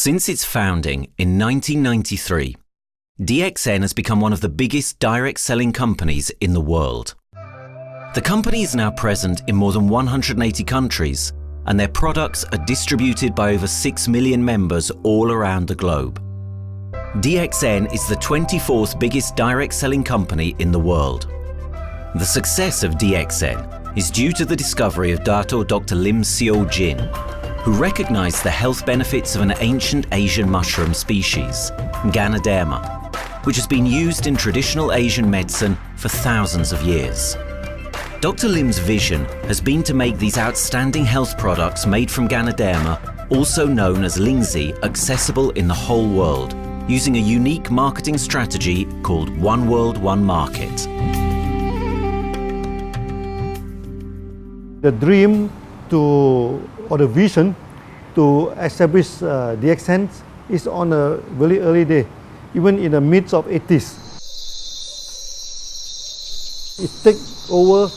Since its founding in 1993, DXN has become one of the biggest direct selling companies in the world. The company is now present in more than 180 countries, and their products are distributed by over 6 million members all around the globe. DXN is the 24th biggest direct selling company in the world. The success of DXN is due to the discovery of Dr. Lim Seo Jin, who recognized the health benefits of an ancient Asian mushroom species, Ganoderma, which has been used in traditional Asian medicine for thousands of years. Dr. Lim's vision has been to make these outstanding health products made from Ganoderma, also known as Lingzi, accessible in the whole world, using a unique marketing strategy called One World, One Market. The dream or the vision to establish DXN is on a very early day, even in the midst of 80s. It takes over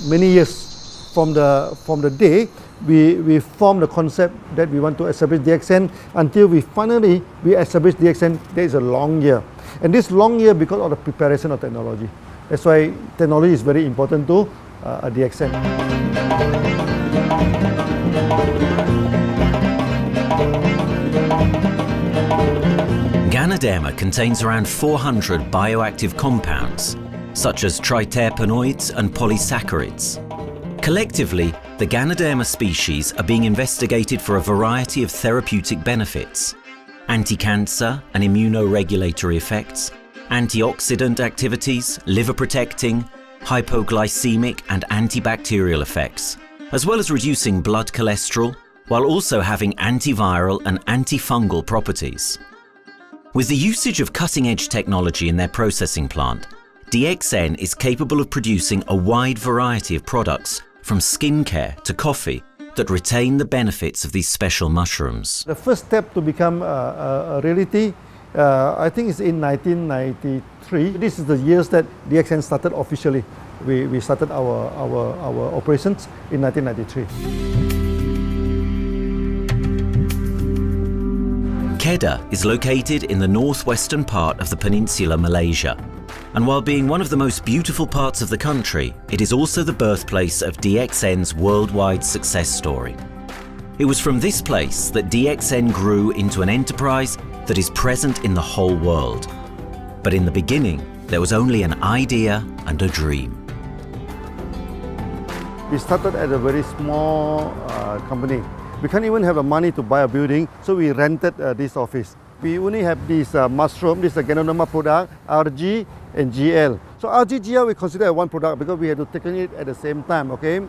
many years from the day we formed the concept that we want to establish DXN until we finally establish DXN. There is a long year, and this long year because of the preparation of technology. That's why technology is very important to DXN. Ganoderma contains around 400 bioactive compounds, such as triterpenoids and polysaccharides. Collectively, the Ganoderma species are being investigated for a variety of therapeutic benefits: anti-cancer and immunoregulatory effects, antioxidant activities, liver protecting, hypoglycemic and antibacterial effects, as well as reducing blood cholesterol, while also having antiviral and antifungal properties. With the usage of cutting-edge technology in their processing plant, DXN is capable of producing a wide variety of products, from skincare to coffee, that retain the benefits of these special mushrooms. The first step to become a reality, I think, is in 1993. This is the years that DXN started officially. We started our operations in 1993. Kedah is located in the northwestern part of the peninsula Malaysia, and while being one of the most beautiful parts of the country, it is also the birthplace of DXN's worldwide success story. It was from this place that DXN grew into an enterprise that is present in the whole world. But in the beginning, there was only an idea and a dream. We started at a very small company. We can't even have the money to buy a building, so we rented this office. We only have this mushroom, this is a Ganoderma product, RG and GL. So RG, GL we consider as one product because we had to take it at the same time, okay?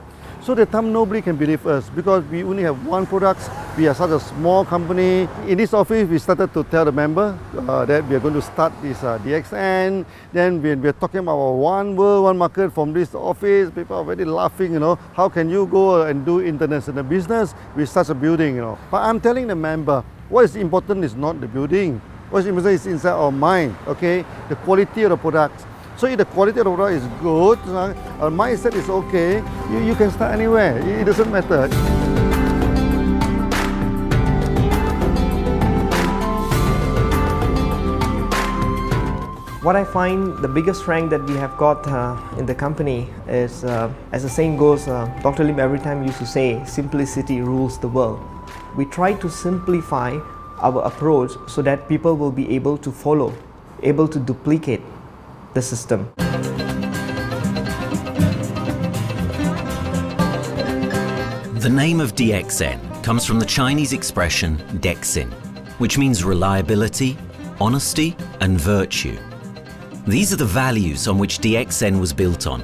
So the time nobody can believe us because we only have one product. We are such a small company. In this office, we started to tell the member that we are going to start this DXN. Then we are talking about one world, one market from this office. People are very laughing, how can you go and do international business with such a building, But I'm telling the member, what is important is not the building. What is important is inside our mind, okay? The quality of the product. So if the quality of the product is good, our mindset is okay, you can start anywhere. It doesn't matter. What I find the biggest strength that we have got in the company is, as the saying goes, Dr. Lim every time used to say, simplicity rules the world. We try to simplify our approach so that people will be able to follow, able to duplicate the system. The name of DXN comes from the Chinese expression DXN, which means reliability, honesty, and virtue. These are the values on which DXN was built on.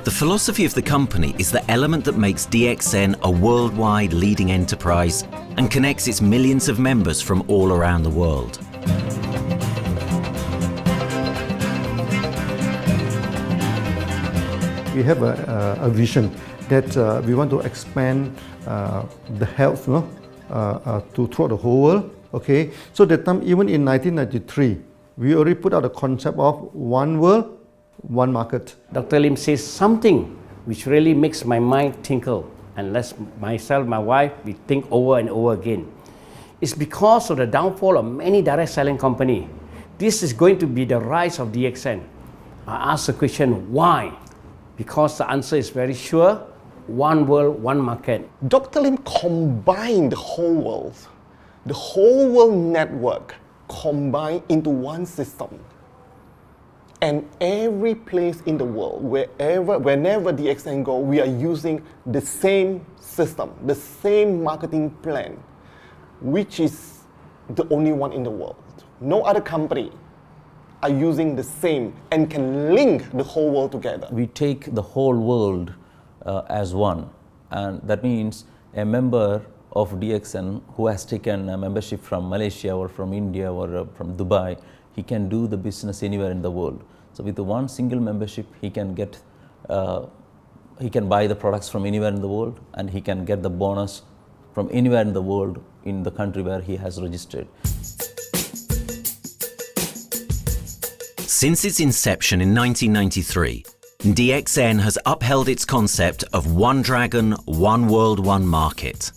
The philosophy of the company is the element that makes DXN a worldwide leading enterprise and connects its millions of members from all around the world. We have a vision that we want to expand the health to throughout the whole world. Okay, so that time, even in 1993, we already put out the concept of one world, one market. Dr. Lim says something which really makes my mind tinkle, and lets myself, my wife, we think over and over again. It's because of the downfall of many direct selling companies. This is going to be the rise of DXN. I ask the question, why? Because the answer is very sure, one world, one market. Dr. Lim combined the whole world network combined into one system. And every place in the world, whenever DXN go, we are using the same system, the same marketing plan, which is the only one in the world. No other company are using the same and can link the whole world together. We take the whole world as one, and that means a member of DXN who has taken a membership from Malaysia or from India or from Dubai, he can do the business anywhere in the world. So with the one single membership, he can buy the products from anywhere in the world, and he can get the bonus from anywhere in the world in the country where he has registered. Since its inception in 1993, DXN has upheld its concept of one dragon, one world, one market.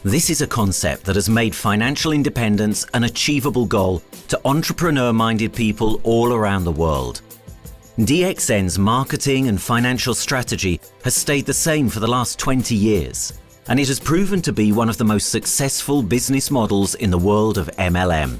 This is a concept that has made financial independence an achievable goal to entrepreneur-minded people all around the world. DXN's marketing and financial strategy has stayed the same for the last 20 years, and it has proven to be one of the most successful business models in the world of MLM.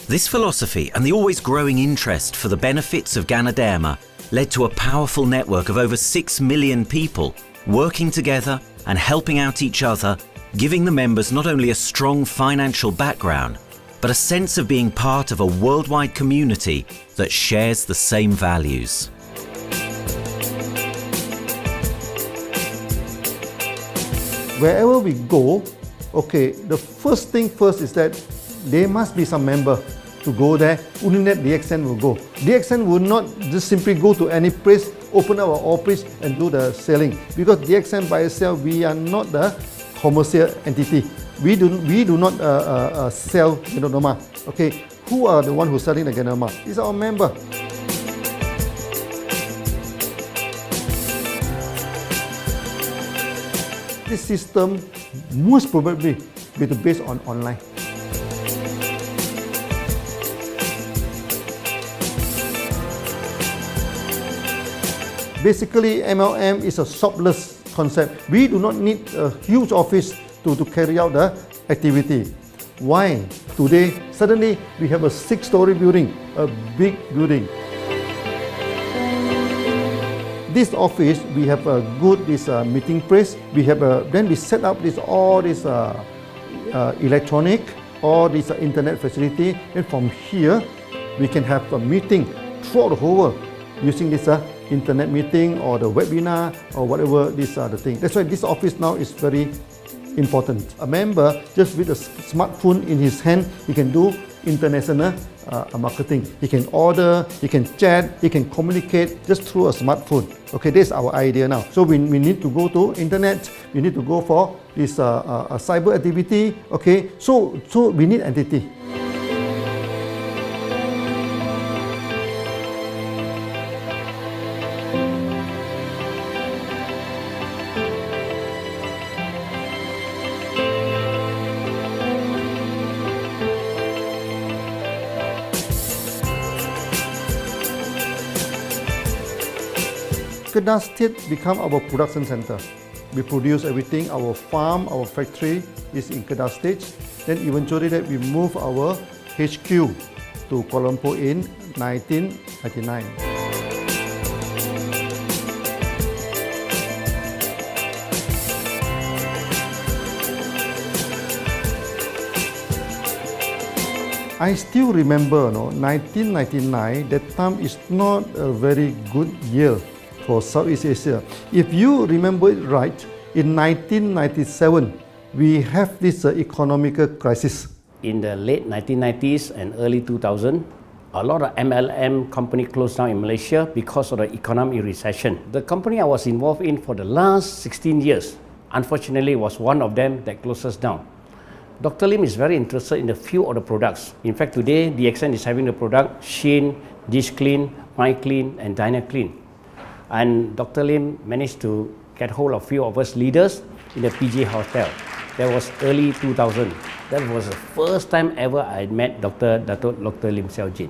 This philosophy and the always growing interest for the benefits of Ganoderma led to a powerful network of over 6 million people working together and helping out each other, giving the members not only a strong financial background, but a sense of being part of a worldwide community that shares the same values. Wherever we go, okay, the first thing first is that there must be some member to go there. Only that DXN will go. DXN will not just simply go to any place, open our office and do the selling. Because DXN by itself, we are not the commercial entity. We do not sell Ganoderma. Okay, who are the one who's selling the Ganoderma? It's our member. This system most probably will be based on online. Basically, MLM is a shopless concept. We do not need a huge office to carry out the activity. Why? Today, suddenly we have a 6-story building, a big building. This office, we have a good meeting place. We have then we set up all this electronic, all this internet facility, and from here we can have a meeting throughout the whole world using this internet meeting or the webinar or whatever these are the things. That's why this office now is very important. A member, just with a smartphone in his hand, he can do international marketing. He can order, he can chat, he can communicate just through a smartphone. Okay, this is our idea now. So we need to go to internet, we need to go for this cyber activity. Okay, so we need entity. Kedah State become our production center. We produce everything. Our farm, our factory is in Kedah State. Then eventually that we move our HQ to Kuala Lumpur in 1999. I still remember, 1999, that time is not a very good year for Southeast Asia. If you remember it right, in 1997, we have this economic crisis. In the late 1990s and early 2000, a lot of MLM company closed down in Malaysia because of the economic recession. The company I was involved in for the last 16 years, unfortunately, was one of them that closes down. Dr. Lim is very interested in a few of the products. In fact, today, DXN is having the product Sheen, Dish Clean, My Clean, and Diner Clean. And Dr. Lim managed to get hold of a few of us leaders in the PJ Hotel. That was early 2000. That was the first time ever I met Dr. Lim Xiaojin.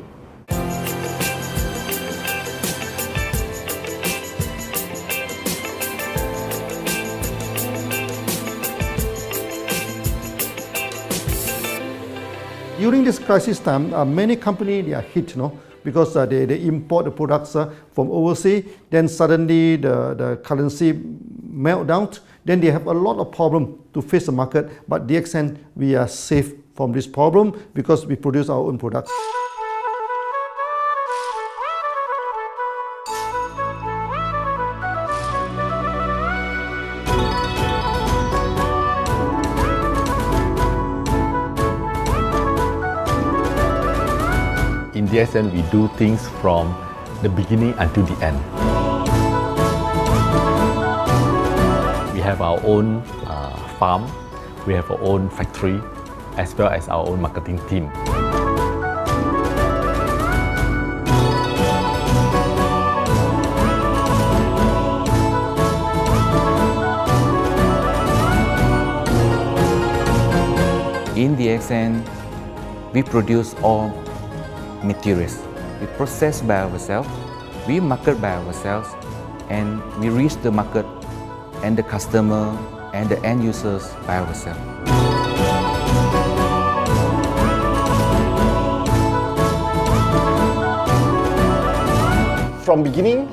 During this crisis time, many companies they are hit, because they import the products from overseas. Then suddenly the currency melt down. Then they have a lot of problem to face the market. But DXN, we are safe from this problem because we produce our own products. In DXN, we do things from the beginning until the end. We have our own farm, we have our own factory, as well as our own marketing team. In DXN, we produce all materials. We process by ourselves, we market by ourselves, and we reach the market and the customer and the end users by ourselves. From beginning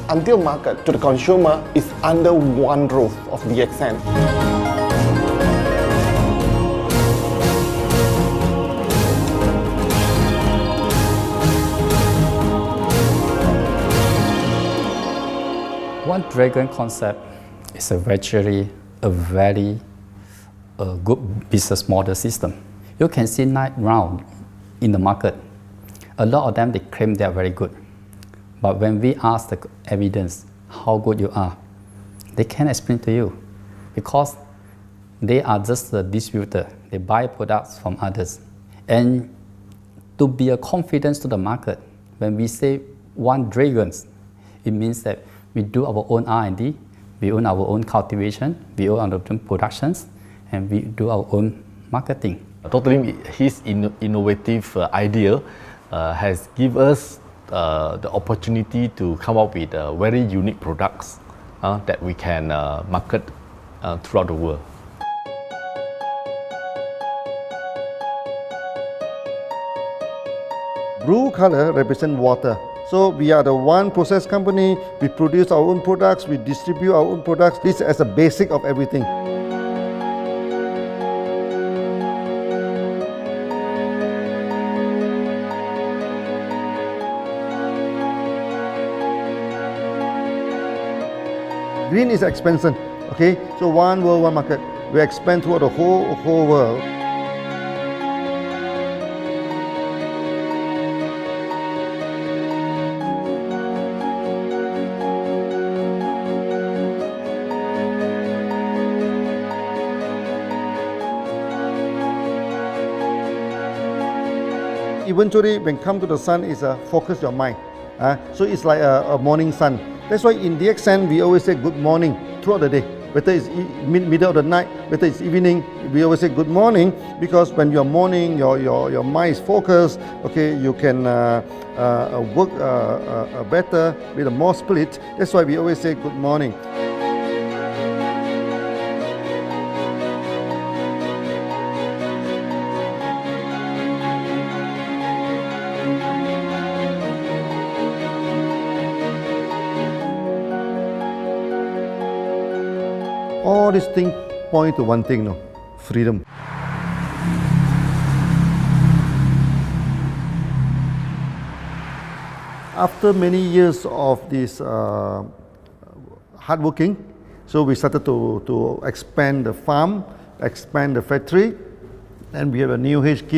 until market to the consumer is under one roof of DXN. One Dragon concept is a very good business model system. You can see 9 rounds in the market. A lot of them they claim they are very good, but when we ask the evidence how good you are, they can't explain to you because they are just a distributor. They buy products from others, and to be a confidence to the market, when we say One Dragons, it means that we do our own R&D, we own our own cultivation, we own our own productions, and we do our own marketing. Dr. Lim, his innovative idea has given us the opportunity to come up with very unique products that we can market throughout the world. Blue color represents water. So we are the one process company, we produce our own products, we distribute our own products. This is a basic of everything. Green is expansion, okay? So one world, one market. We expand throughout the whole world. Eventually, when come to the sun, is focus your mind. So it's like a morning sun. That's why in DXN, we always say good morning throughout the day. Whether it's middle of the night, whether it's evening, we always say good morning, because when you're morning, your mind is focused, okay, you can work better with a more spirit. That's why we always say good morning. All these things point to one thing, freedom. After many years of this hard working, so we started to expand the farm, expand the factory, and we have a new HQ.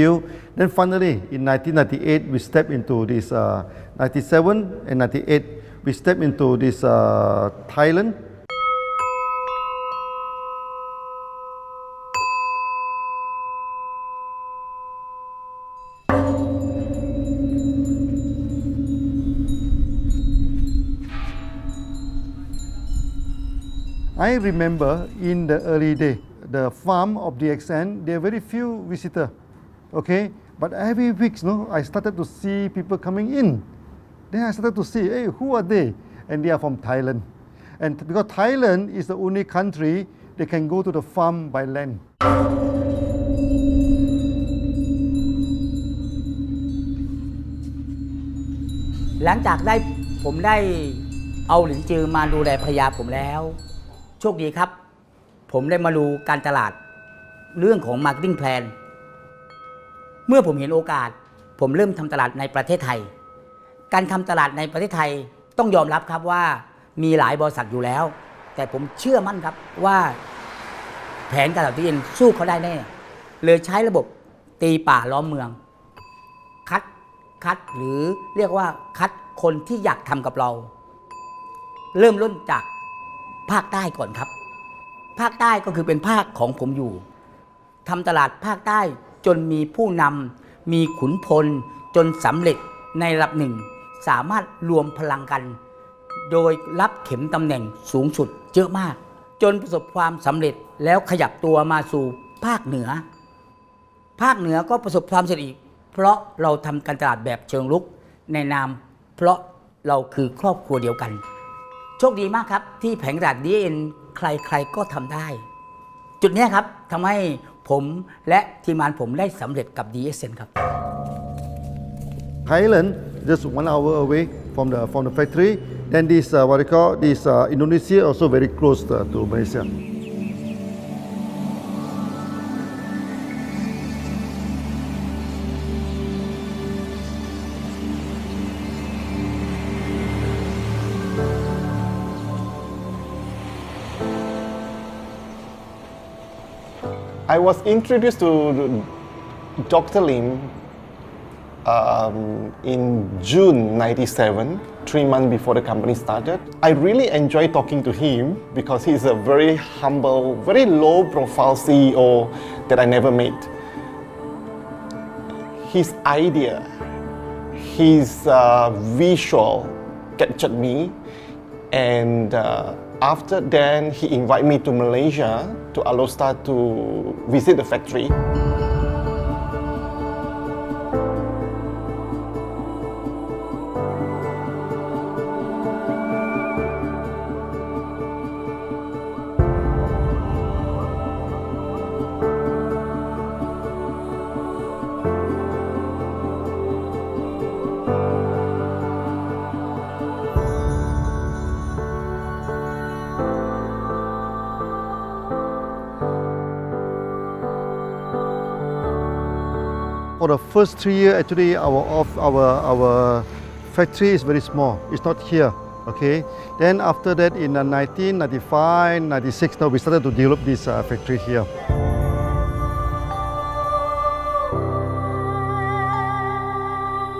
Then finally, in 1998, we stepped into this, 97 and 98, we stepped into this Thailand. I remember in the early day, the farm of DXN, there are very few visitors, okay? But every week, I started to see people coming in. Then I started to see, hey, who are they? And they are from Thailand. And because Thailand is the only country they can go to the farm by land. หลังจากผมได้เอาหลินจือมาดูแลภรรยาผมแล้วโชคดีครับผมได้มาดูการตลาดเรื่องของ Marketing Plan เมื่อผมเห็นโอกาสผมเริ่มทำตลาดในประเทศไทยการทำตลาดในประเทศไทยต้องยอมรับครับว่ามีหลายบริษัทอยู่แล้วแต่ผมเชื่อมั่นครับว่าแผนการตลาดที่เอ็นสู้เขาได้แน่เลยใช้ระบบตีป่าล้อมเมืองคัดหรือเรียกว่าคัดคนที่อยากทำกับเราเริ่มต้นจากภาคใต้ก่อนครับภาคใต้ก็คือเป็นภาคของผมอยู่ทำตลาดภาคใต้จนมีผู้นำมีขุนพลจนสำเร็จในระดับหนึ่งสามารถรวมพลังกันโดยรับเข็มตำแหน่งสูงสุดเยอะมากจนประสบความสำเร็จแล้วขยับตัวมาสู่ภาคเหนือก็ประสบความสำเร็จอีกเพราะเราทำการตลาดแบบเชิงรุกในนามเพราะเราคือครอบครัวเดียวกันโชคดีมากครับที่แผงตลาด DXN ใครๆก็ทำได้จุดนี้ครับทำให้ผมและทีมงานผมได้สำเร็จกับ DXN ครับ Thailand just 1 hour away from the factory. Then this what they call this Indonesia also very close to Malaysia. I was introduced to Dr. Lim in June '97, 3 months before the company started. I really enjoyed talking to him because he's a very humble, very low-profile CEO that I never met. His idea, his visual captured me, and after then he invited me to Malaysia to Alostar to visit the factory. For the first 3 years, actually, our factory is very small. It's not here, okay? Then after that, in 1995, 96, now we started to develop this factory here.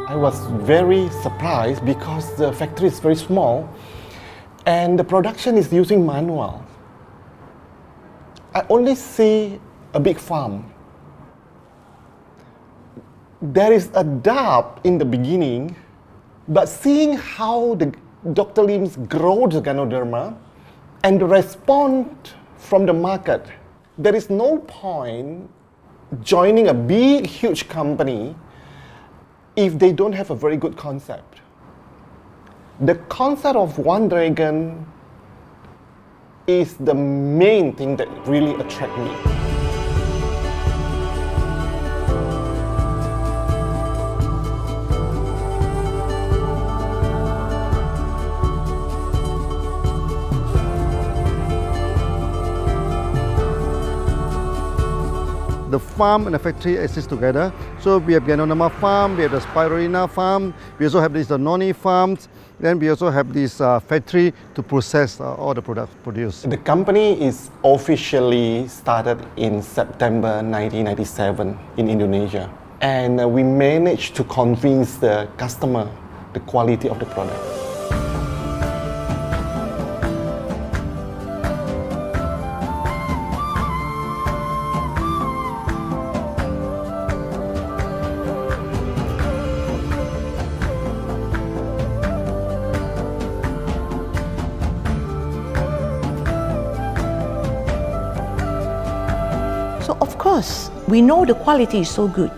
I was very surprised because the factory is very small and the production is using manual. I only see a big farm. There is a doubt in the beginning, but seeing how Dr. Lim's grow the Ganoderma and the response from the market, there is no point joining a big, huge company if they don't have a very good concept. The concept of One Dragon is the main thing that really attracts me. The farm and the factory exist together. So we have Ganoderma farm, we have the Spirulina farm, we also have the noni farms, then we also have this factory to process all the products produced. The company is officially started in September 1997 in Indonesia. And we managed to convince the customer the quality of the product. because we know the quality is so good,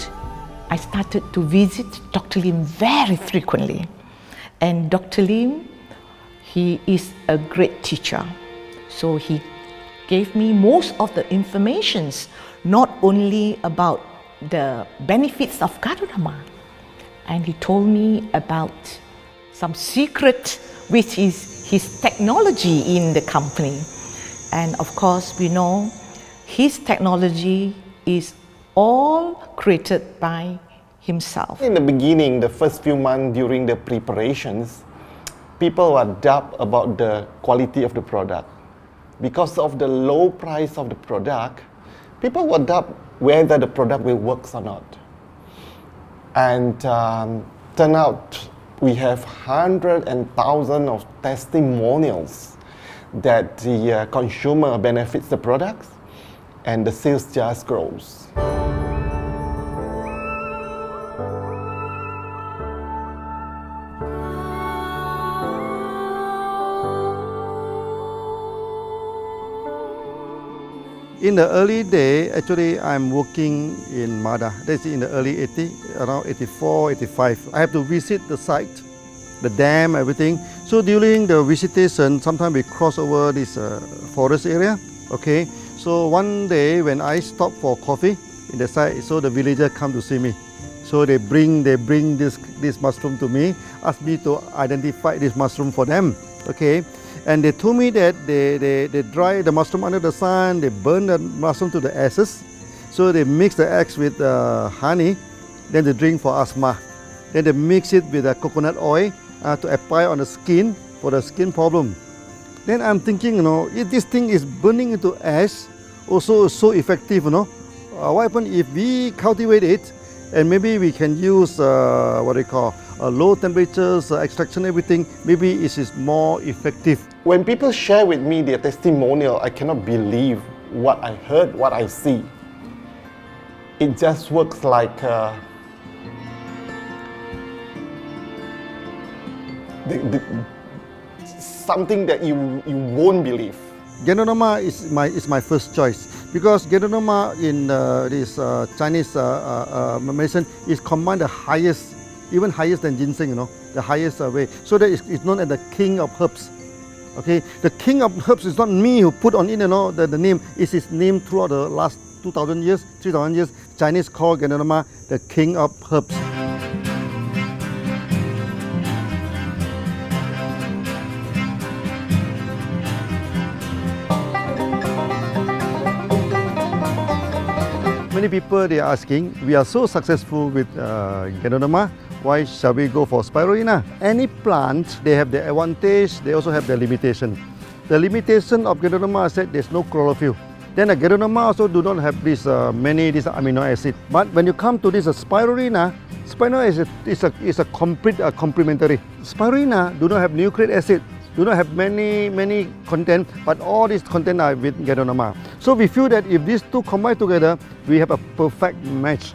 I started to visit Dr. Lim very frequently. And Dr. Lim, he is a great teacher. So he gave me most of the informations, not only about the benefits of Ganoderma, and he told me about some secret, which is his technology in the company. And of course, we know his technology is all created by himself. In the beginning, the first few months during the preparations, people were doubt about the quality of the product. Because of the low price of the product, people were doubt whether the product will work or not. And turn out we have hundreds and thousands of testimonials that the consumer benefits the products and the sales just grows. In the early day, actually, I'm working in Mada. That's in the early 80s, around 84, 85. I have to visit the site, the dam, everything. So during the visitation, sometimes we cross over this forest area. Okay. So one day when I stop for coffee in the site, so the villager come to see me. So they bring this mushroom to me, ask me to identify this mushroom for them. Okay. And they told me that they dry the mushroom under the sun, they burn the mushroom to the ashes. So they mix the eggs with honey, then they drink for asthma. Then they mix it with coconut oil to apply on the skin for the skin problem. Then I'm thinking, if this thing is burning into ash, also so effective, what happens if we cultivate it and maybe we can use low temperatures, extraction, everything, maybe it is more effective. When people share with me their testimonial, I cannot believe what I heard, what I see. It just works like something that you won't believe. Ganoderma is my first choice because Ganoderma in this Chinese medicine is combined the highest, even higher than ginseng, the highest way. So that it's known as the king of herbs. Okay, the king of herbs is not me who put on it, the name. It's his name throughout the last 2,000 years, 3,000 years. Chinese call Ganoderma the king of herbs. Many people they are asking, we are so successful with Ganoderma, why shall we go for spirulina? Any plant, they have their advantage, they also have their limitation. The limitation of Ganoderma is that there's no chlorophyll. Then the Ganoderma also do not have this many amino acid. But when you come to this spirulina, spirulina is a complete complementary. Spirulina do not have nucleic acid, do not have many content, but all these content are with Ganoderma. So we feel that if these two combine together, we have a perfect match.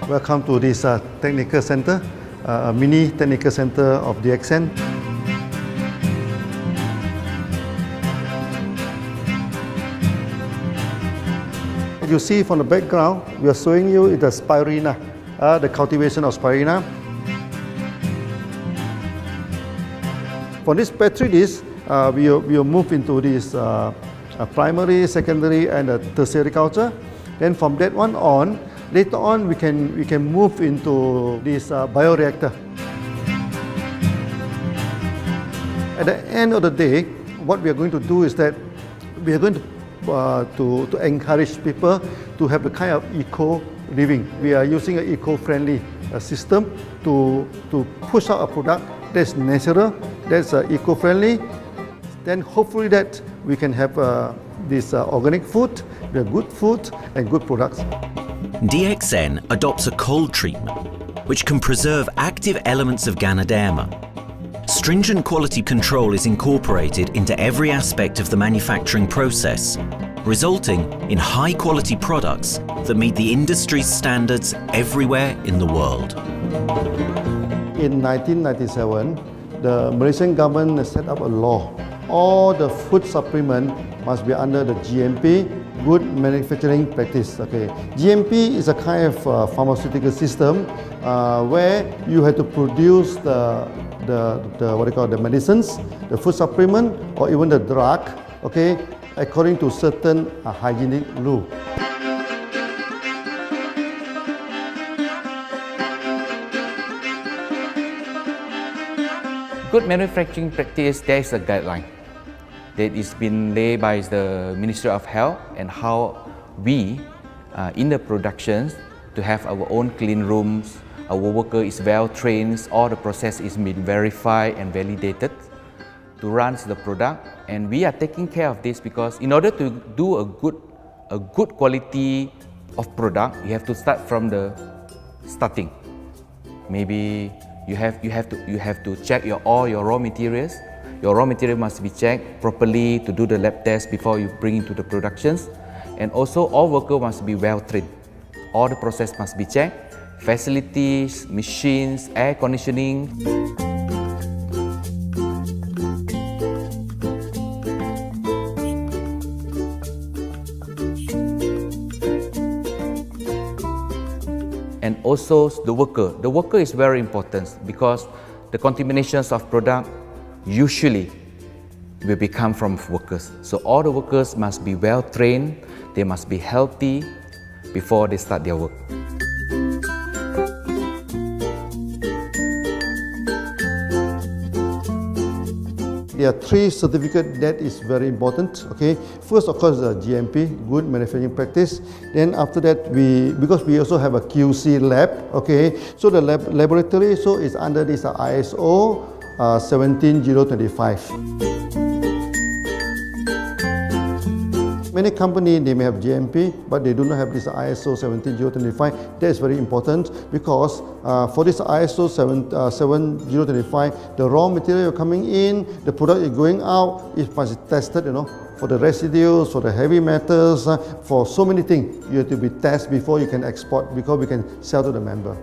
Welcome to this technical center, a mini technical center of DXN. You see from the background, we are showing you the spirulina, the cultivation of spirulina. For this petri dish, we will move into this primary, secondary, and tertiary culture. Then from that one on, later on we can move into this bioreactor. At the end of the day, what we are going to do is that we are going to encourage people to have a kind of eco living. We are using an eco-friendly system to push out a product that's natural, that's eco-friendly. Then hopefully that we can have this organic food, the good food and good products. DXN adopts a cold treatment which can preserve active elements of Ganoderma. Stringent quality control is incorporated into every aspect of the manufacturing process, resulting in high-quality products that meet the industry's standards everywhere in the world. In 1997, the Malaysian government set up a law all the food supplement must be under the GMP, Good Manufacturing Practice. Okay, GMP is a kind of pharmaceutical system where you have to produce the what they call the medicines, the food supplement, or even the drug. Okay, according to certain hygienic rule. Good manufacturing practice, there is a guideline that is been laid by the Ministry of Health and how we in the productions to have our own clean rooms, our worker is well trained, all the process is been verified and validated to run the product, and we are taking care of this because in order to do a good quality of product, you have to start from the starting. Maybe you have to check all your raw materials. Your raw material must be checked properly to do the lab test before you bring into the productions. And also all workers must be well trained. All the process must be checked. Facilities, machines, air conditioning. And also the worker. The worker is very important because the contaminations of product usually will become from workers. So all the workers must be well trained, they must be healthy before they start their work. There are 3 certificates that is very important. Okay, first of course the GMP, Good Manufacturing Practice. Then after that because we also have a QC lab. Okay, so the laboratory so is under this ISO 17025. Many companies they may have GMP, but they do not have this ISO 17025. That is very important because for this ISO 7025, the raw material coming in, the product is going out, it must be tested, for the residues, for the heavy metals, for so many things. You have to be tested before you can export, because we can sell to the member.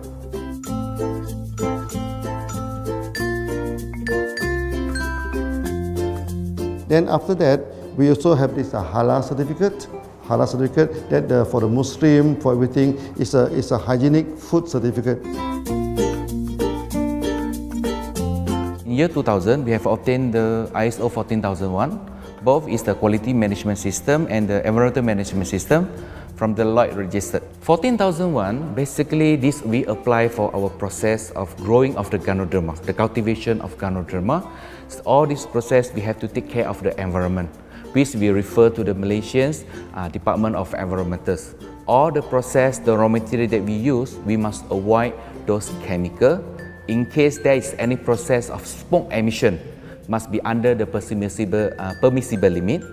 Then after that, we also have this halal certificate. Halal certificate that for the Muslim, for everything, is a hygienic food certificate. In year 2000, we have obtained the ISO 14001. Both is the quality management system and the environmental management system from the Lloyd registered. 14001, basically this we apply for our process of growing of the Ganoderma, the cultivation of Ganoderma. So all this process we have to take care of the environment, which we refer to the Malaysians Department of Environmentals. All the process, the raw material that we use, we must avoid those chemicals. In case there is any process of smoke emission, must be under the permissible limit,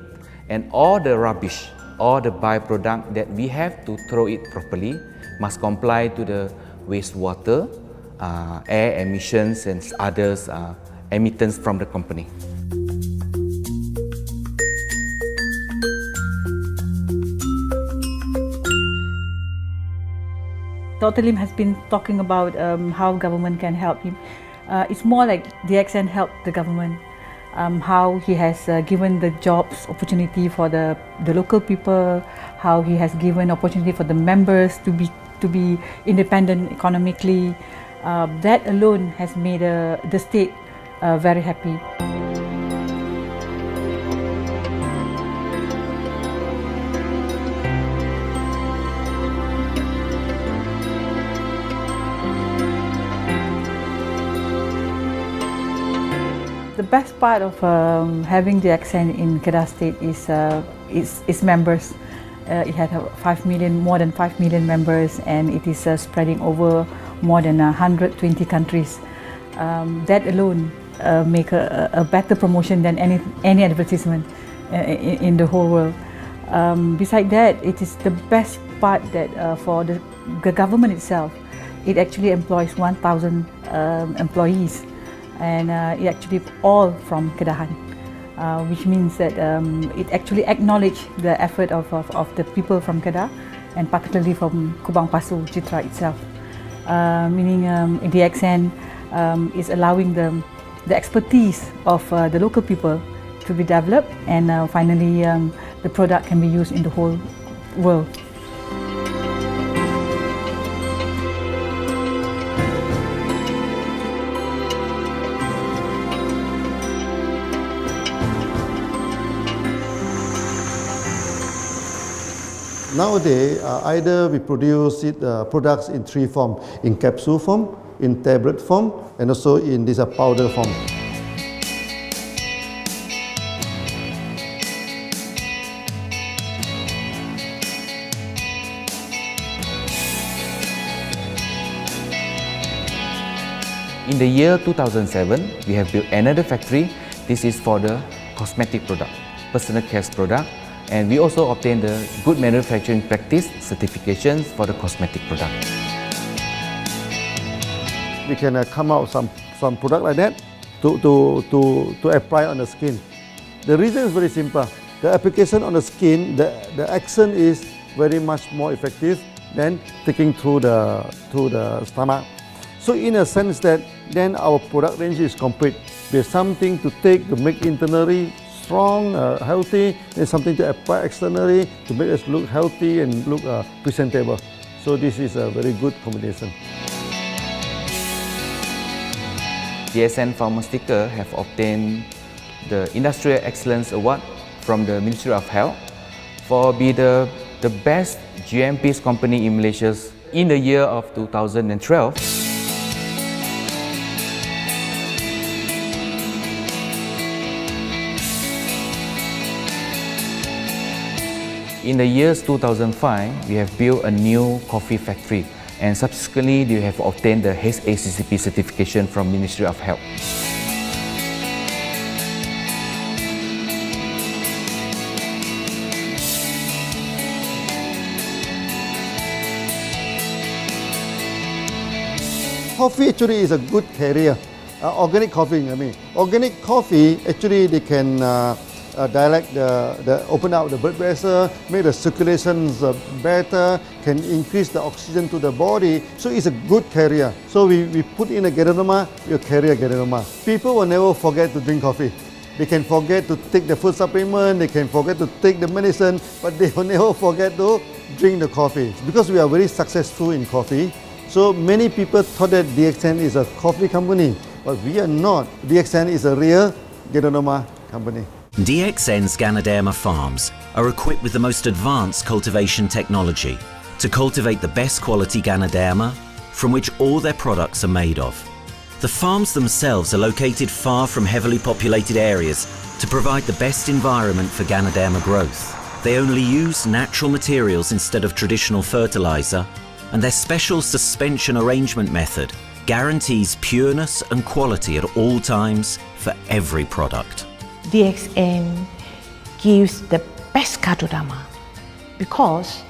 and all the rubbish, all the byproduct that we have to throw it properly must comply to the wastewater, air emissions and others emittance from the company. Dr. Lim has been talking about how government can help him. It's more like DXN helped the government, how he has given the jobs opportunity for the local people, how he has given opportunity for the members to be independent economically. That alone has made the state very happy. The best part of having DXN in Kedah State is its members. It had more than 5 million members, and it is spreading over more than 120 countries. That alone make a better promotion than any advertisement in the whole world. Besides that, it is the best part that for the government itself, it actually employs 1,000 employees. And it actually all from Kedahan, which means that it actually acknowledges the effort of the people from Kedah, and particularly from Kubang Pasu Citra itself. Meaning DXN is allowing the expertise of the local people to be developed, and finally the product can be used in the whole world. Nowadays, either we produce products in three forms: in capsule form, in tablet form, and also in this powder form. In the year 2007, we have built another factory. This is for the cosmetic product, personal care product, and we also obtained the Good Manufacturing Practice certifications for the cosmetic product. We can come out some product like that to apply on the skin. The reason is very simple. The application on the skin, the action is very much more effective than taking through the stomach. So in a sense that then our product range is complete. There's something to take to make internally strong, healthy, and something to apply externally to make us look healthy and look presentable. So this is a very good combination. DXN Pharmaceutical have obtained the Industrial Excellence Award from the Ministry of Health for being the best GMP company in Malaysia in the year of 2012. In the years 2005, we have built a new coffee factory, and subsequently we have obtained the HACCP certification from Ministry of Health. Coffee actually is a good carrier. Organic coffee, I mean. Organic coffee, actually they can dilate open up the blood vessel, make the circulations better, can increase the oxygen to the body. So it's a good carrier. So we put in a Ganoderma, you carry a Ganoderma. People will never forget to drink coffee. They can forget to take the food supplement, they can forget to take the medicine, but they will never forget to drink the coffee. Because we are very successful in coffee, so many people thought that DXN is a coffee company, but we are not. DXN is a real Ganoderma company. DXN's Ganoderma farms are equipped with the most advanced cultivation technology to cultivate the best quality Ganoderma from which all their products are made of. The farms themselves are located far from heavily populated areas to provide the best environment for Ganoderma growth. They only use natural materials instead of traditional fertilizer, and their special suspension arrangement method guarantees pureness and quality at all times for every product. DXN gives the best Ganoderma because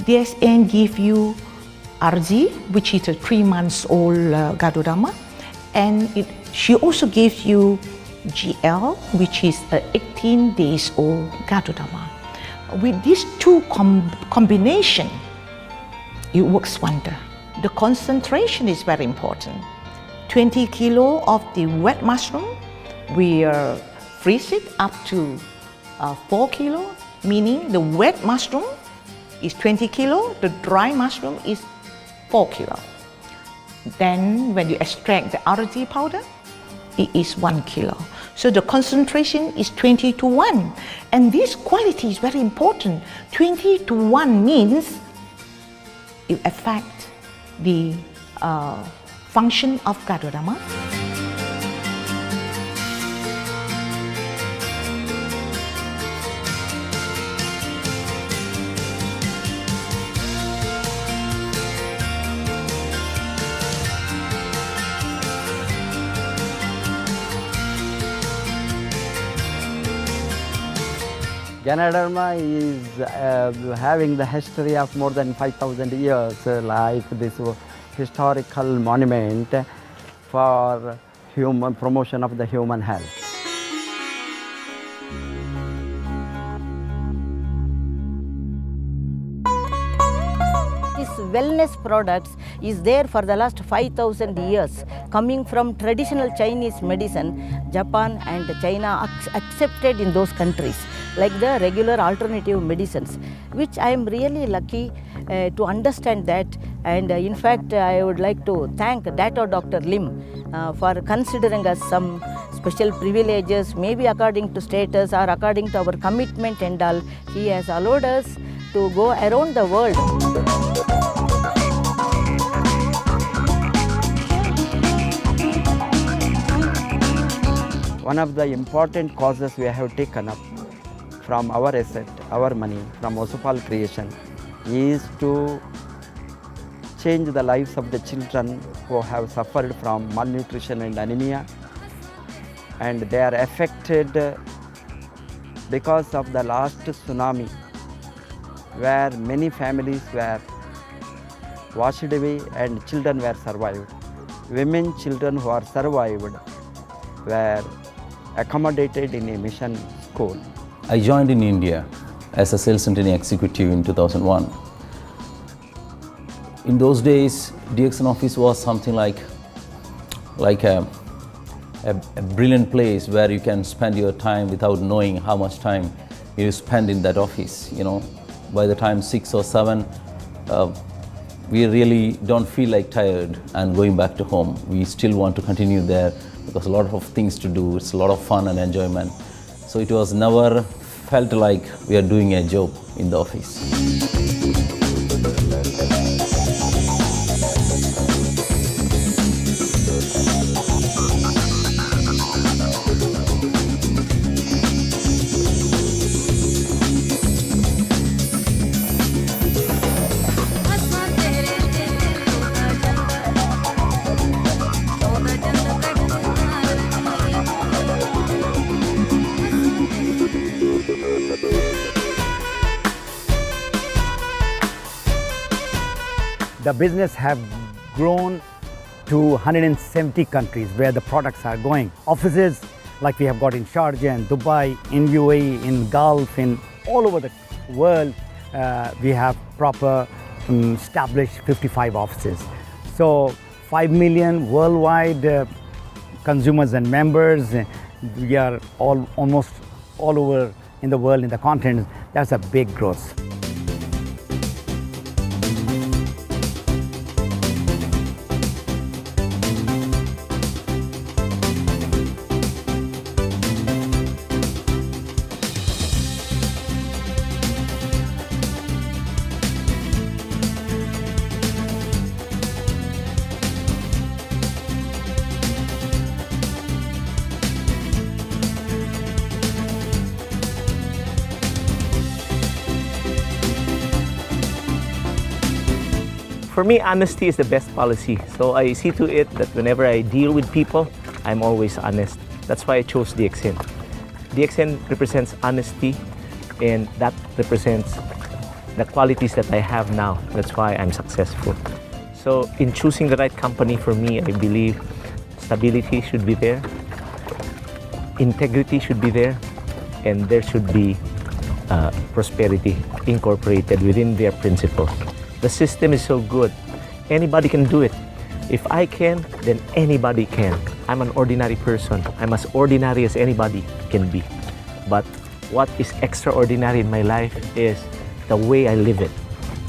DXN gives you RZ, which is a 3 months old Ganoderma, and she also gives you GL, which is a 18 days old Ganoderma. With these two combination, it works wonder. The concentration is very important. 20 kilo of the wet mushroom, we freeze it up to 4 kilo, meaning the wet mushroom is 20 kilo, the dry mushroom is 4 kilo. Then when you extract the RZ powder, it is 1 kilo. So the concentration is 20 to 1. And this quality is very important. 20 to 1 means it affects the function of Ganoderma. Ganoderma is having the history of more than 5,000 years, like this historical monument for human promotion of the human health. This wellness products is there for the last 5,000 years, coming from traditional Chinese medicine. Japan and China accepted in those countries, like the regular alternative medicines, which I am really lucky to understand that. And in fact, I would like to thank Dr. Lim for considering us some special privileges, maybe according to status or according to our commitment and all. He has allowed us to go around the world. One of the important causes we have taken up from our asset, our money, from Osopal creation, is to change the lives of the children who have suffered from malnutrition and anemia, and they are affected because of the last tsunami, where many families were washed away and children were survived. Women, children who are survived were accommodated in a mission school. I joined in India as a sales and training executive in 2001. In those days, DXN office was something like a brilliant place where you can spend your time without knowing how much time you spend in that office. You know, by the time 6 or 7, we really don't feel like tired and going back to home. We still want to continue there because a lot of things to do. It's a lot of fun and enjoyment. So it was never felt like we are doing a job in the office. The business have grown to 170 countries where the products are going. Offices like we have got in Sharjah and Dubai, in UAE, in Gulf, in all over the world, we have proper established 55 offices. So 5 million worldwide consumers and members. We are almost all over in the world, in the continent. That's a big growth. For me, honesty is the best policy. So I see to it that whenever I deal with people, I'm always honest. That's why I chose DXN. DXN represents honesty, and that represents the qualities that I have now. That's why I'm successful. So in choosing the right company for me, I believe stability should be there, integrity should be there, and there should be prosperity incorporated within their principle. The system is so good. Anybody can do it. If I can, then anybody can. I'm an ordinary person. I'm as ordinary as anybody can be. But what is extraordinary in my life is the way I live it.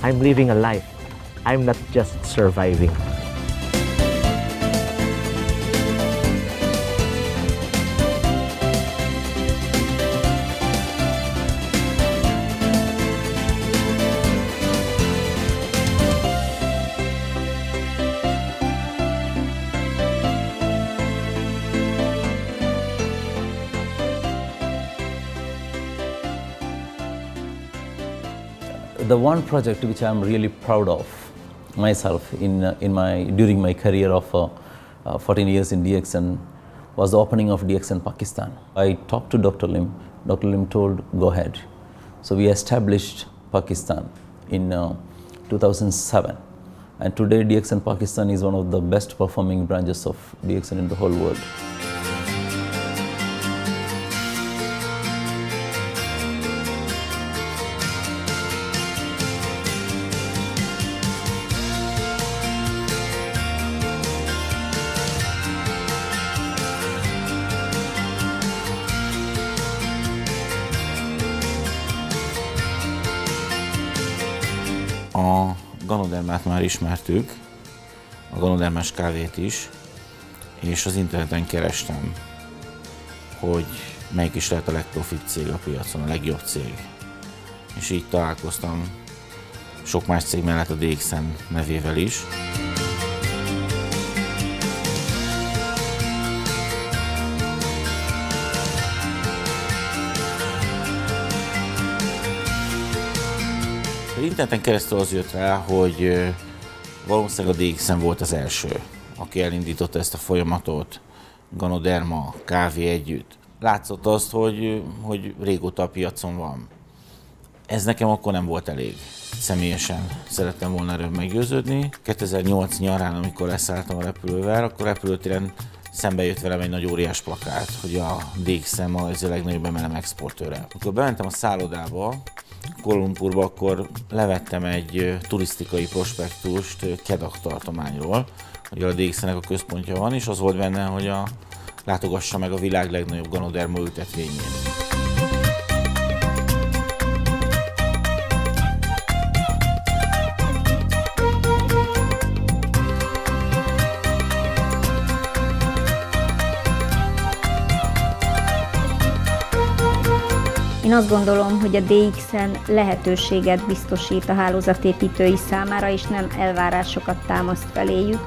I'm living a life. I'm not just surviving. The one project which I'm really proud of myself during my career of 14 years in DXN was the opening of DXN Pakistan. I talked to Dr. Lim. Dr. Lim told, go ahead. So we established Pakistan in 2007. And today DXN Pakistan is one of the best performing branches of DXN in the whole world. A Ganodermát már ismertük, a Ganodermás kávét is, és az interneten kerestem, hogy melyik is lehet a legprofibb cég a piacon, a legjobb cég. És így találkoztam sok más cég mellett a DXN nevével is. Az interneten keresztül az jött rá, hogy valószínűleg a DXN volt az első, aki elindította ezt a folyamatot, Ganoderma, kávé együtt. Látszott azt, hogy régóta a piacon van. Ez nekem akkor nem volt elég. Személyesen szerettem volna erről meggyőződni. 2008 nyarán, amikor leszálltam a repülővel, akkor repülőtéren szembe jött velem egy nagy óriás plakát, hogy a DXN ma ez a legnagyobb MLM exportőre. Amikor bementem a szállodába, Kuala Lumpurba, akkor levettem egy turisztikai prospektust Kedah tartományról, hogy a DXN-nek a központja van, és az volt benne, hogy látogassa meg a világ legnagyobb Ganoderma ültetvényét. Én azt gondolom, hogy a DXN lehetőséget biztosít a hálózatépítői számára, és nem elvárásokat támaszt feléjük.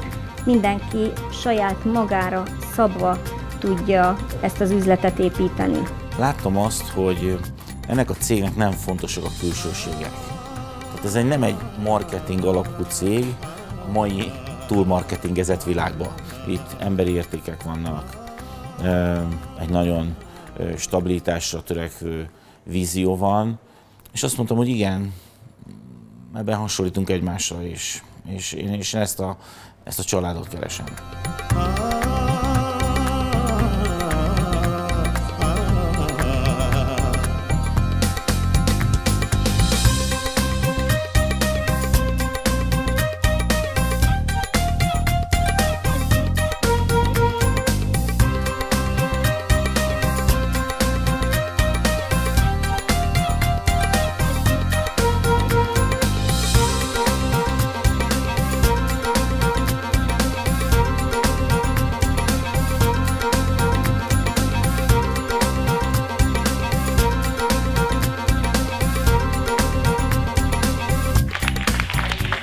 Mindenki saját magára szabva tudja ezt az üzletet építeni. Láttam azt, hogy ennek a cégnek nem fontosak a külsőségek. Tehát ez nem egy marketing alapú cég a mai túlmarketingezett világban. Itt emberi értékek vannak, egy nagyon stabilitásra törekvő vízió van, és azt mondtam, hogy igen, ebben hasonlítunk egymásra is, és én ezt a családot keresem.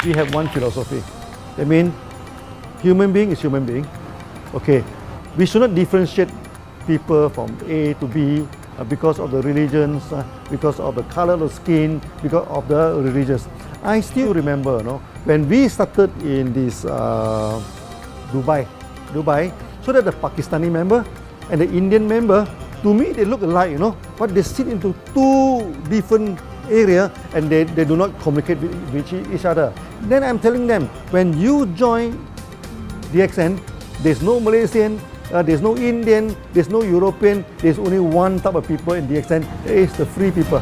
We have one philosophy. I mean, human being is human being. Okay, we should not differentiate people from A to B because of the religions, because of the color of skin, because of the religious. I still remember, when we started in this Dubai, so that the Pakistani member and the Indian member, to me they look alike, but they sit into two different area and they do not communicate with each other. Then I'm telling them, when you join DXN, there's no Malaysian, there's no Indian, there's no European, there's only one type of people in DXN, it's the free people.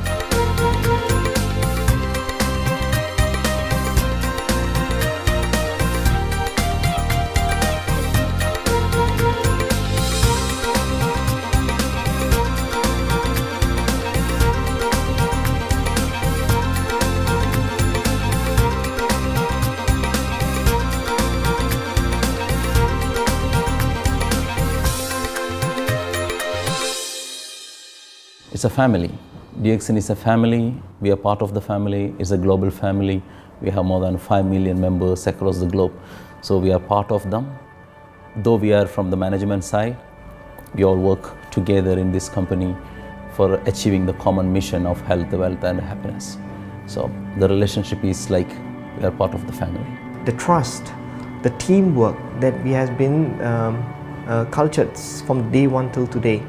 It's a family. DXN is a family. We are part of the family. It's a global family. We have more than 5 million members across the globe. So we are part of them. Though we are from the management side, we all work together in this company for achieving the common mission of health, wealth and happiness. So the relationship is like we are part of the family. The trust, the teamwork that we has been cultured from day one till today.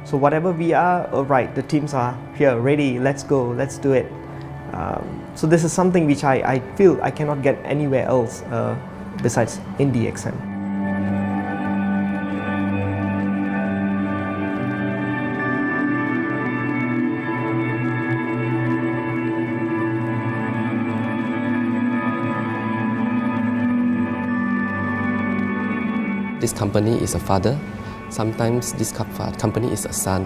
So whatever we are, right, the teams are here, ready, let's go, let's do it. So this is something which I feel I cannot get anywhere else besides in DXN. This company is a father. Sometimes this company is a son.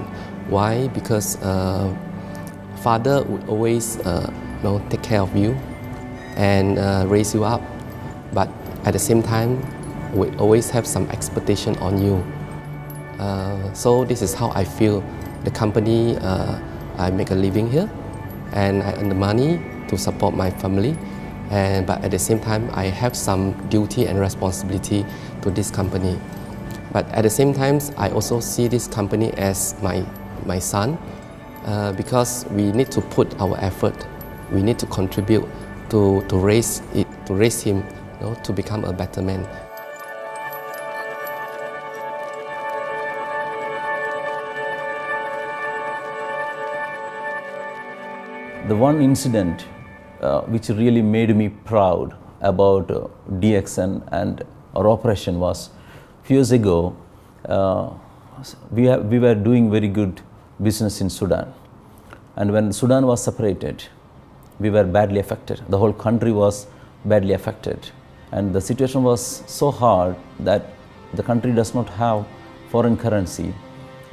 Why? Because father would always take care of you, and raise you up. But at the same time, we always have some expectation on you. So this is how I feel. The company, I make a living here, and I earn the money to support my family. But at the same time, I have some duty and responsibility to this company. But at the same time, I also see this company as my son, because we need to put our effort. We need to contribute to raise him, to become a better man. The one incident which really made me proud about DXN and our operation was a few years ago. We were doing very good business in Sudan, and when Sudan was separated, we were badly affected. The whole country was badly affected, and the situation was so hard that the country does not have foreign currency,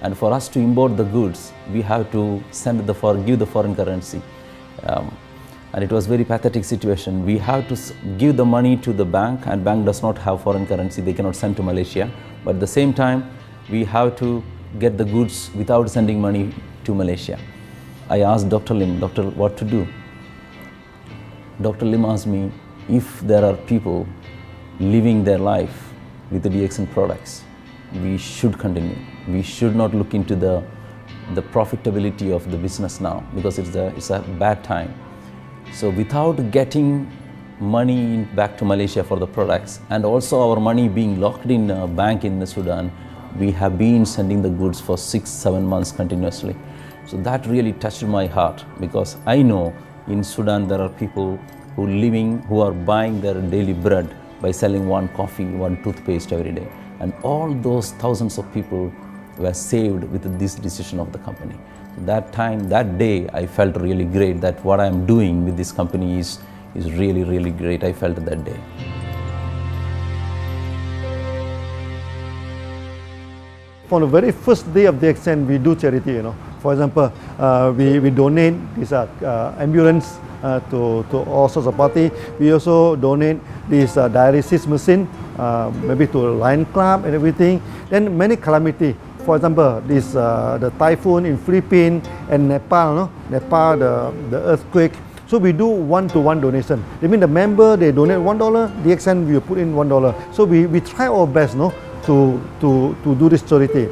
and for us to import the goods, we have to give the foreign currency. And it was very pathetic situation. We have to give the money to the bank, and bank does not have foreign currency. They cannot send to Malaysia. But at the same time, we have to get the goods without sending money to Malaysia. I asked Dr. Lim, doctor, what to do? Dr. Lim asked me if there are people living their life with the DXN products, we should continue. We should not look into the profitability of the business now, because it's a bad time. So without getting money back to Malaysia for the products, and also our money being locked in a bank in Sudan, we have been sending the goods for 6-7 months continuously. So that really touched my heart, because I know in Sudan there are people who are buying their daily bread by selling one coffee, one toothpaste every day. And all those thousands of people were saved with this decision of the company. That day, I felt really great that what I'm doing with this company is really, really great. I felt that day. From the very first day of DXN, we do charity. For example, we donate this ambulance to all sorts of party. We also donate this dialysis machine, maybe to Lion Club and everything. Then many calamity. For example, the typhoon in Philippines and Nepal, the earthquake. So we do one-to-one donation. I mean, the member, they donate $1, DXN will put in $1. So we try our best, to do this charity.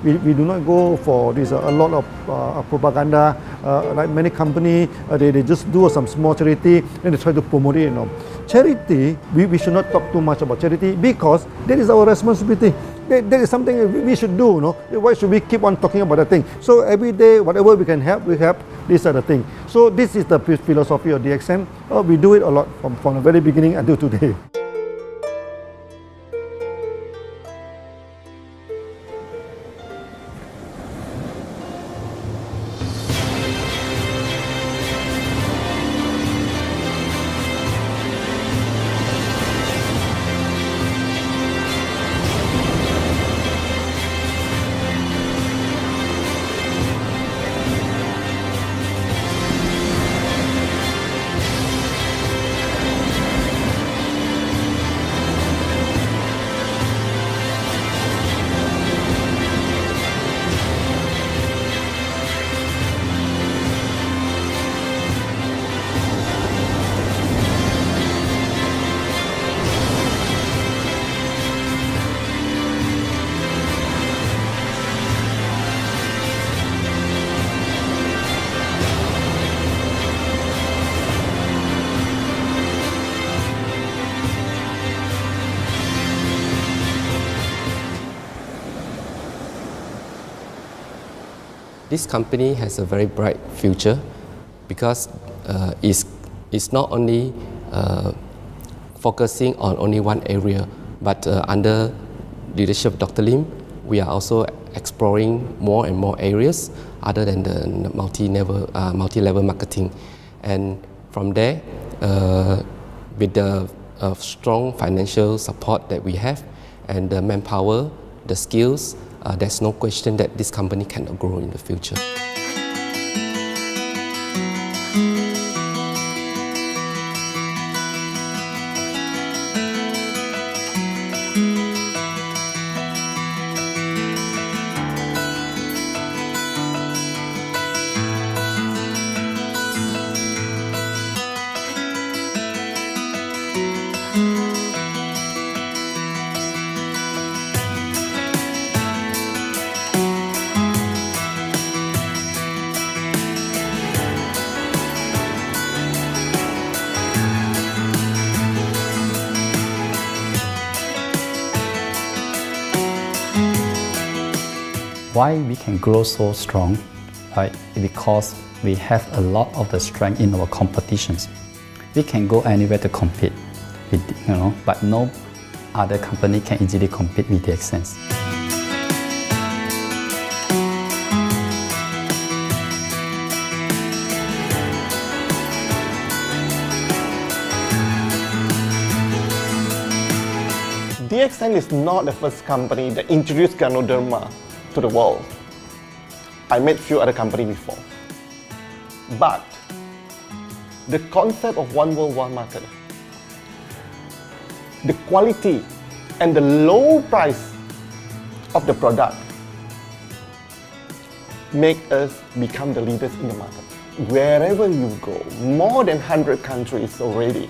We do not go for this a lot of propaganda, like many companies. They just do some small charity and they try to promote it. Charity, we should not talk too much about charity, because that is our responsibility. That is something we should do. Why should we keep on talking about that thing? So every day, whatever we can help, we help. These are the things. So this is the philosophy of DXN. We do it a lot from the very beginning until today. This company has a very bright future, because it's not only focusing on only one area, but under leadership of Dr. Lim, we are also exploring more and more areas other than the multi-level marketing. And from there, with the strong financial support that we have and the manpower, the skills, there's no question that this company cannot grow in the future. Why we can grow so strong? Right? Because we have a lot of the strength in our competitions. We can go anywhere to compete, with, but no other company can easily compete with DXN. DXN is not the first company that introduced Ganoderma to the world. I met few other companies before. But the concept of one world, one market, the quality and the low price of the product make us become the leaders in the market. Wherever you go, more than 100 countries already,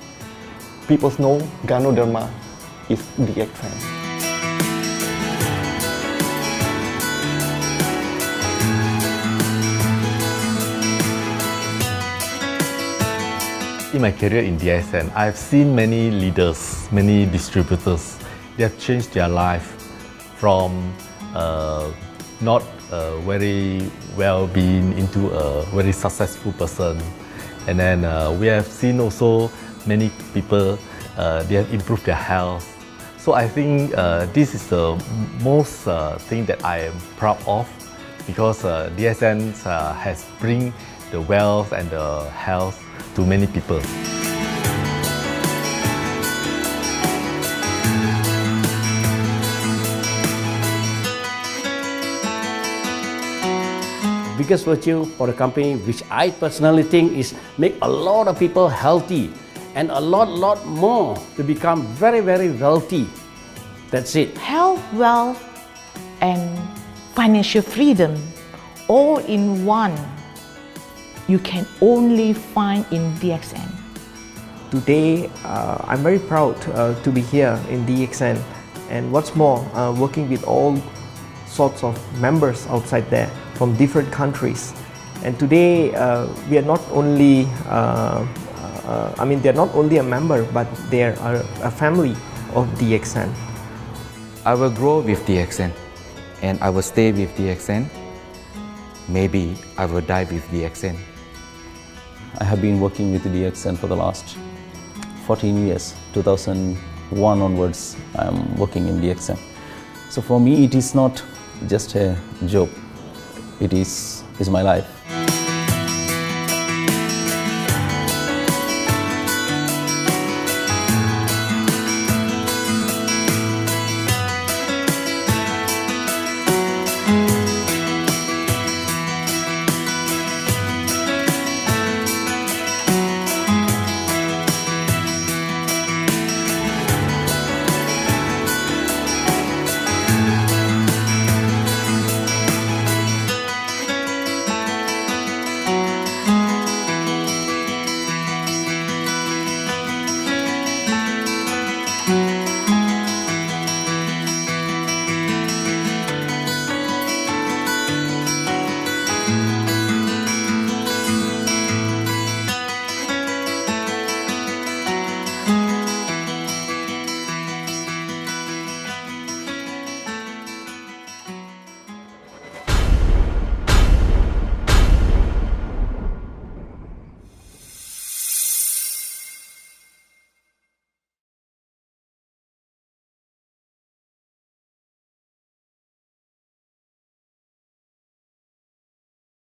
people know Ganoderma is DXN. In my career in DXN, I've seen many leaders, many distributors. They have changed their life from not very well-being into a very successful person. And then we have seen also many people, they have improved their health. So I think this is the most thing that I am proud of, because DXN has bring the wealth and the health to many people. Biggest virtue for the company, which I personally think is make a lot of people healthy and a lot more to become very wealthy. That's it. Health, wealth, and financial freedom all in one. You can only find in DXN. Today, I'm very proud to be here in DXN, and what's more, working with all sorts of members outside there from different countries. And today, we are not only, they're not only a member, but they're a family of DXN. I will grow with DXN, and I will stay with DXN. Maybe I will die with DXN. I have been working with DXN for the last 14 years. 2001 onwards, I am working in DXN. So for me, it is not just a job. It is my life.